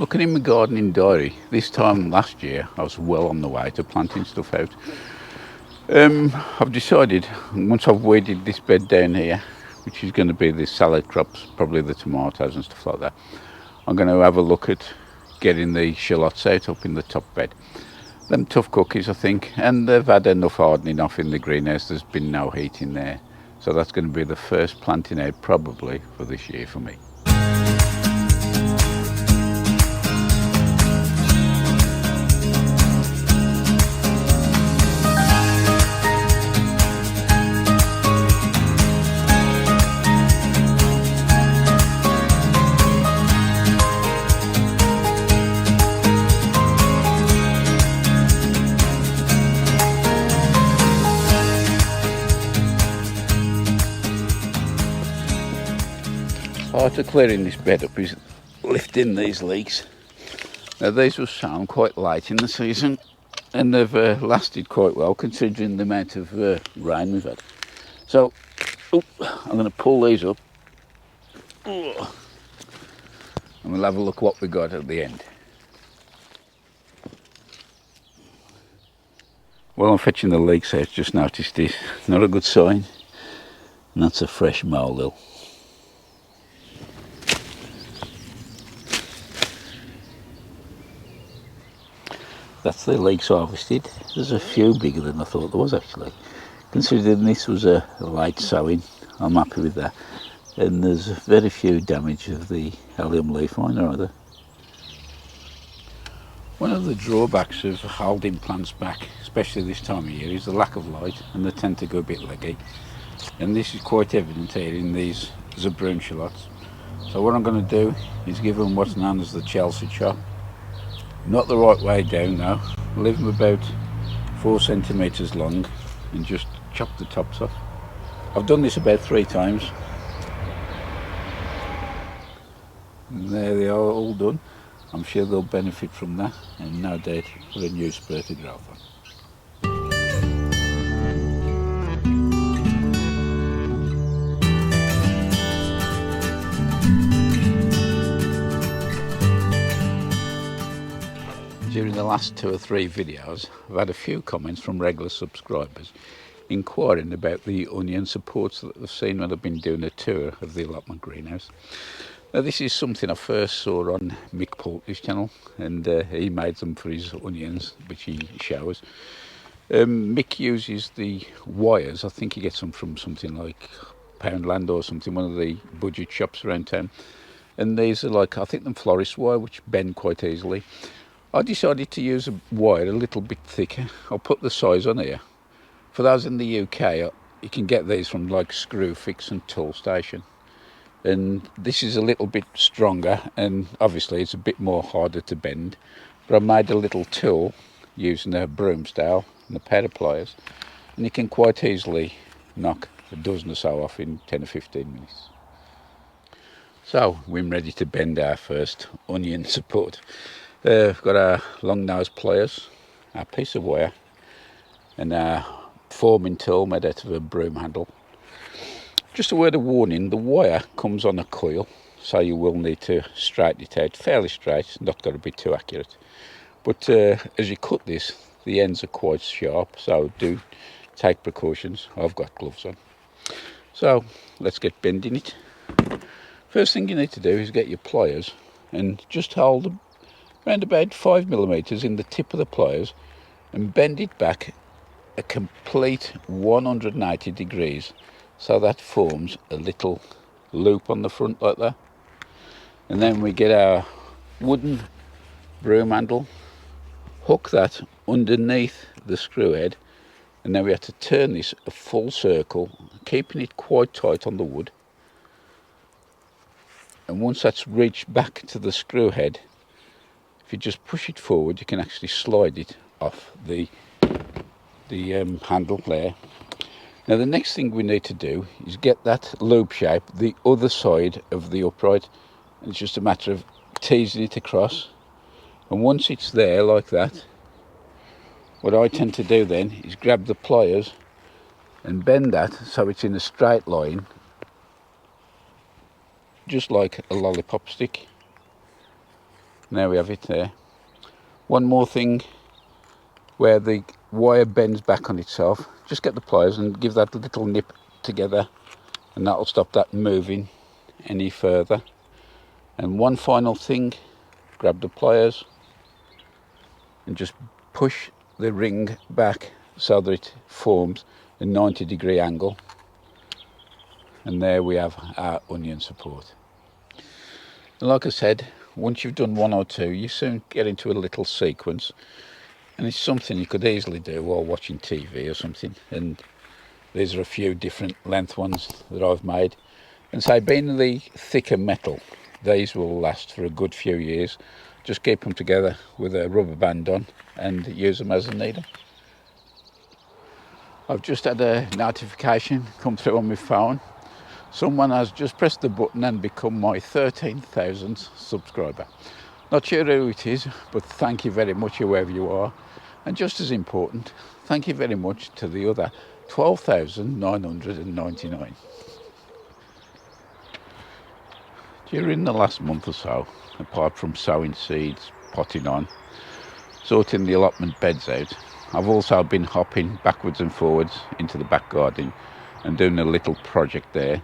Looking in my gardening diary, this time last year I was well on the way to planting stuff out. I've decided, once I've weeded this bed down here, which is going to be the salad crops, probably the tomatoes and stuff like that, I'm going to have a look at getting the shallots out up in the top bed. Them tough cookies, I think, and they've had enough hardening off in the greenhouse. There's been no heat in there, so that's going to be the first planting out probably for this year for me. Part of clearing this bed up is lifting these leeks. Now these were sown quite late in the season and they've lasted quite well considering the amount of rain we've had. So I'm going to pull these up and we'll have a look what we got at the end. While I'm fetching the leeks out, just noticed this. Not a good sign, and that's a fresh molehill. That's the leeks harvested. There's a few bigger than I thought there was actually. Considering this was a light sowing, I'm happy with that. And there's very few damage of the allium leaf miner either. One of the drawbacks of holding plants back, especially this time of year, is the lack of light, and they tend to go a bit leggy. And this is quite evident here in these zabroon shallots. So what I'm going to do is give them what's known as the Chelsea chop. Not the right way down though. Leave them about 4 centimetres long and just chop the tops off. I've done this about 3 times. And there they are, all done. I'm sure they'll benefit from that and no doubt for a new spurt of growth on. During the last 2 or 3 videos, I've had a few comments from regular subscribers inquiring about the onion supports that they've seen when I've been doing a tour of the Allotment greenhouse. Now this is something I first saw on Mick Poultry's channel, and he made them for his onions, which he shows. Mick uses the wires. I think he gets them from something like Poundland or something, one of the budget shops around town. And these are like, I think, them florist wire, which bend quite easily. I decided to use a wire a little bit thicker. I'll put the size on here. For those in the UK, you can get these from like Screwfix and Toolstation. And this is a little bit stronger, and obviously it's a bit more harder to bend. But I made a little tool using a broom style and a pair of pliers, and you can quite easily knock a dozen or so off in 10 or 15 minutes. So we're ready to bend our first onion support. We've got our long nose pliers, our piece of wire, and our forming tool made out of a broom handle. Just a word of warning, the wire comes on a coil, so you will need to straighten it out fairly straight, not got to be too accurate. But as you cut this, the ends are quite sharp, so do take precautions. I've got gloves on. So let's get bending it. First thing you need to do is get your pliers and just hold them around about 5mm in the tip of the pliers and bend it back a complete 180 degrees, so that forms a little loop on the front like that. And then we get our wooden broom handle, hook that underneath the screw head, and then we have to turn this a full circle, keeping it quite tight on the wood. And once that's reached back to the screw head, if you just push it forward, you can actually slide it off the handle there. Now the next thing we need to do is get that loop shape the other side of the upright. It's just a matter of teasing it across, and once it's there like that, what I tend to do then is grab the pliers and bend that so it's in a straight line, just like a lollipop stick. There we have it there. One more thing, where the wire bends back on itself, just get the pliers and give that little nip together, and that'll stop that moving any further. And one final thing, grab the pliers and just push the ring back so that it forms a 90-degree angle, and there we have our onion support. And like I said, once you've done one or two, you soon get into a little sequence, and it's something you could easily do while watching TV or something. And these are a few different length ones that I've made, and so being the thicker metal, these will last for a good few years. Just keep them together with a rubber band on and use them as I need them. I've just had a notification come through on my phone. Someone has just pressed the button and become my 13,000th subscriber. Not sure who it is, but thank you very much, whoever you are. And just as important, thank you very much to the other 12,999. During the last month or so, apart from sowing seeds, potting on, sorting the allotment beds out, I've also been hopping backwards and forwards into the back garden and doing a little project there.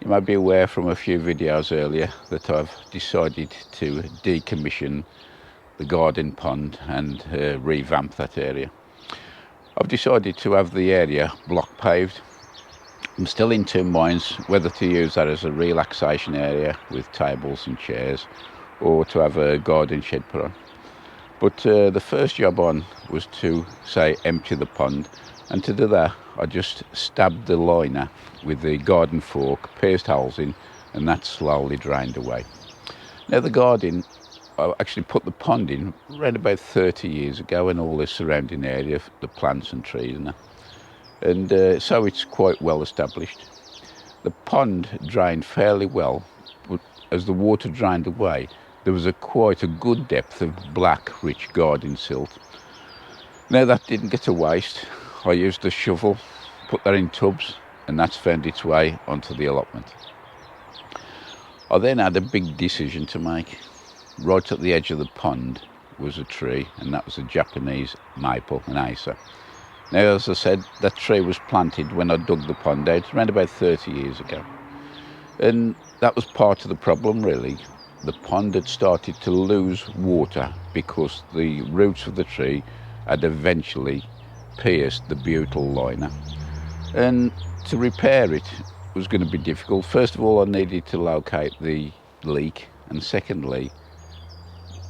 You might be aware from a few videos earlier that I've decided to decommission the garden pond and revamp that area. I've decided to have the area block paved. I'm still in two minds whether to use that as a relaxation area with tables and chairs, or to have a garden shed put on. But the first job on was to, say, empty the pond, and to do that I just stabbed the liner with the garden fork, pierced holes in, and that slowly drained away. Now the garden, I actually put the pond in around about 30 years ago, and all the surrounding area, the plants and trees and that. And so it's quite well established. The pond drained fairly well, but as the water drained away, there was quite a good depth of black, rich garden silt. Now that didn't get to waste. I used a shovel, put that in tubs, and that's found its way onto the allotment. I then had a big decision to make. Right at the edge of the pond was a tree, and that was a Japanese maple, an Acer. Now, as I said, that tree was planted when I dug the pond out around about 30 years ago. And that was part of the problem, really. The pond had started to lose water because the roots of the tree had eventually pierced the butyl liner. And to repair it was going to be difficult. First of all, I needed to locate the leak, and secondly,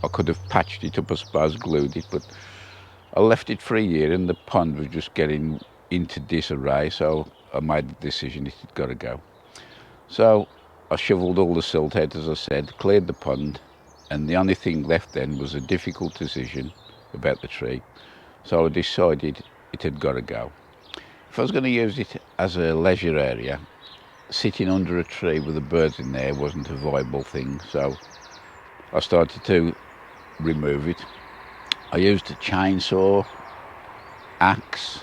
I could have patched it up, I suppose, glued it, but I left it for a year and the pond was just getting into disarray, so I made the decision it had got to go. So I shovelled all the silt out, as I said, cleared the pond, and the only thing left then was a difficult decision about the tree. So I decided it had got to go. If I was going to use it as a leisure area, sitting under a tree with the birds in there wasn't a viable thing, so I started to remove it. I used a chainsaw, axe,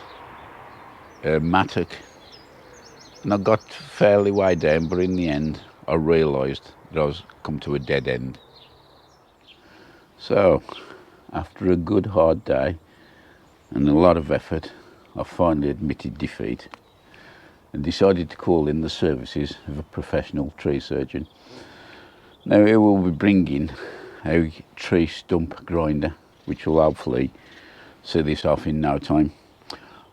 a mattock, and I got fairly way down, but in the end I realised that I was come to a dead end. So after a good hard day and a lot of effort, I finally admitted defeat and decided to call in the services of a professional tree surgeon. Now here we'll be bringing a tree stump grinder, which will hopefully see this off in no time.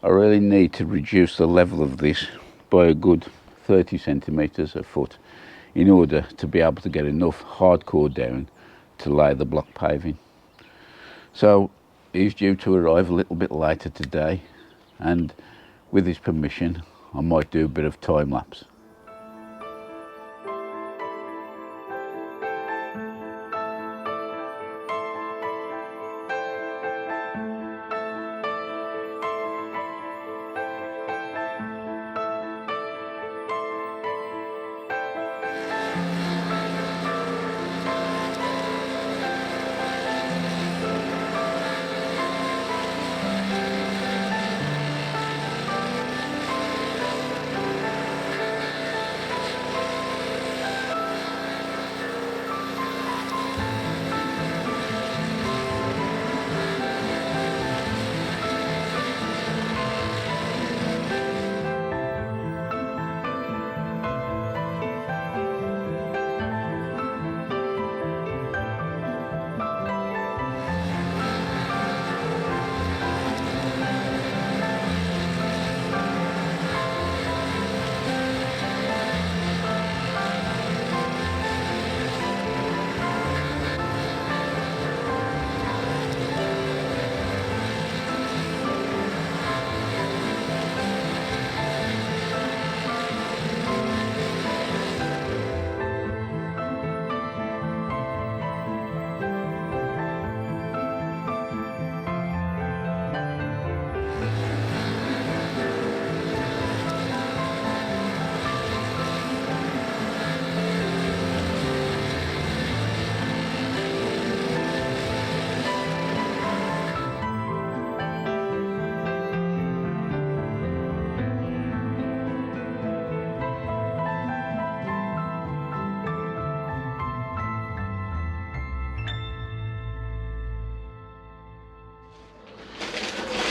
I really need to reduce the level of this by a good 30 centimetres a foot in order to be able to get enough hardcore down to lay the block paving. So he's due to arrive a little bit later today, and with his permission I might do a bit of time lapse.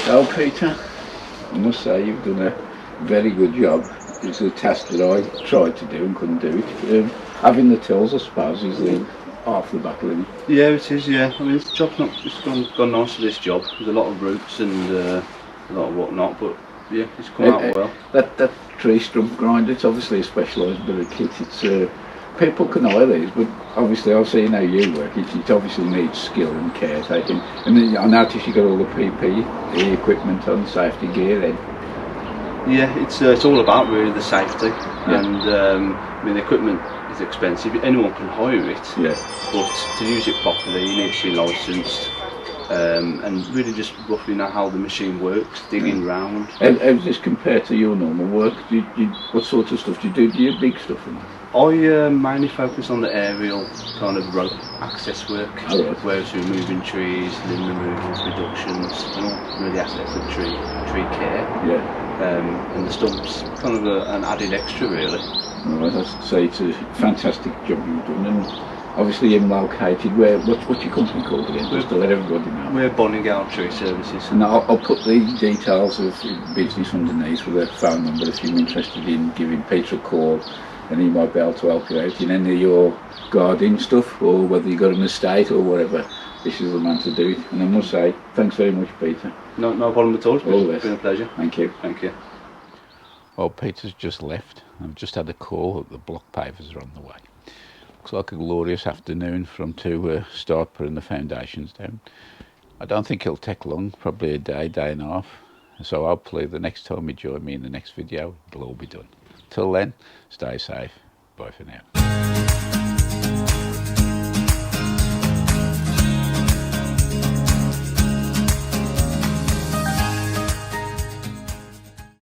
Well, Peter, I must say you've done a very good job. It's a task that I tried to do and couldn't do it. Having the tools, I suppose, is the half the battle, isn't it? Yeah, it is. Yeah, I mean, it's gone nice for this job. There's a lot of roots and a lot of whatnot, but yeah, it's come out well. That tree stump grinder, it's obviously a specialised bit of kit. It's people can hire these, but obviously I've seen how you work. It obviously needs skill and caretaking. And then I noticed you got all the PPE equipment on, safety gear then. Yeah, it's all about really the safety, and I mean the equipment is expensive. Anyone can hire it, but to use it properly, you need to be licensed. And really just roughly know how the machine works, digging round. How does this compare to your normal work? What sort of stuff do you do? Do you dig stuff in that? I mainly focus on the aerial kind of rope access work, whereas removing trees, limb removals, reductions, and all really aspects of tree care. And the stump's kind of an added extra really. Well, as I say, it's a fantastic job you've done, and obviously you're located where, what's your company called again, just to let everybody know? We're Bonningale Tree Services. And I'll put the details of the business underneath with a phone number if you're interested in giving Peter a call, and he might be able to help you out in any of your gardening stuff, or whether you've got an estate or whatever. This is the man to do it. And I must say, thanks very much, Peter. No problem at all. It's been a pleasure. Thank you. Thank you. Well, Peter's just left. I've just had a call that the block pavers are on the way. Looks like a glorious afternoon to start putting the foundations down. I don't think it'll take long, probably a day and a half. So hopefully the next time you join me in the next video, it'll all be done. Till then, stay safe. Bye for now.